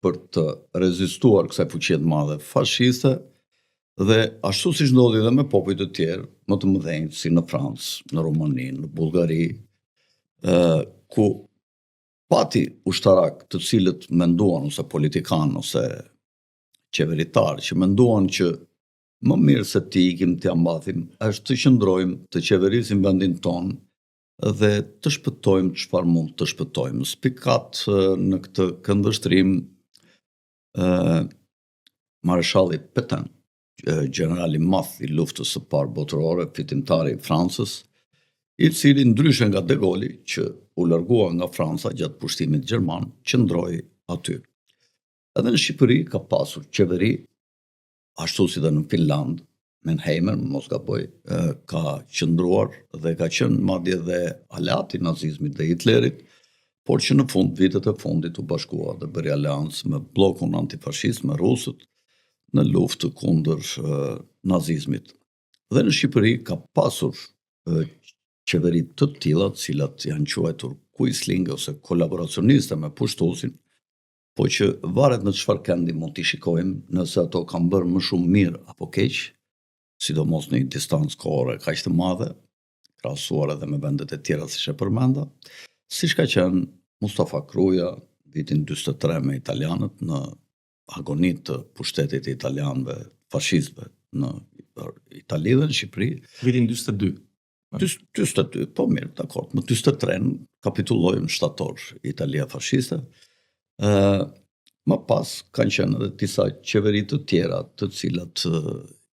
për të rezistuar kësaj fuqie të madhe fashiste, dhe ashtu siç ndodhi edhe me popujt të tjerë më të mëdhenj, si në Francë, në Rumani, në Bullgari, ku pati ushtarak të cilët menduan, ose politikan, ose qeveritar, që menduan që më mirë se të ikim, të ambathim, është të qëndrojmë, të qeverisim vendin tonë dhe të shpëtojmë çfarë mund të shpëtojmë. Spikat në këtë këndvështrim Mareshalli Pétain, generali madh i luftës së parë botërore, fitimtari i Francës, i cili ndryshe nga De Gaulli, që u largua nga Franca gjatë pushtimit gjerman, qëndroi aty. Edhe në Shqipëri ka pasur qeveri, ashtu si dhe në Finland, Mannheimer, mos gaboj, ka qëndruar dhe ka qenë madje dhe aleat i nazizmit dhe Hitlerit, por që në fund, vitet e fundit, u bashkua dhe bëri aleancë me bllokun antifashist, me rusët, në luftë kundër nazizmit. Dhe në Shqipëri ka pasur qeveri të tilla, të cilat janë quajtur kuislinge ose kolaboracioniste me pushtuesin, po që varet në çfarë kendi mund t'i shikojmë, nëse ato kanë bërë më shumë mirë apo keq, sidomos në një distancë kohore kaq të madhe, krahasuar edhe me vendet e tjera siç e përmenda, siç ka qenë Mustafa Kruja vitin 43 me italianët në agonitë të pushtetit të italianëve fashistëve në Itali dhe në Shqipëri. Vitin 42. 42, po mirë, dakor. Më 43 kapitulloi në shtator Italia fashiste. Më pas kanë qenë edhe disa qeveri të tjera, të cilat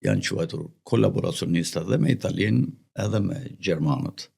janë quajtur kolaboracioniste edhe me Italinë edhe me gjermanët.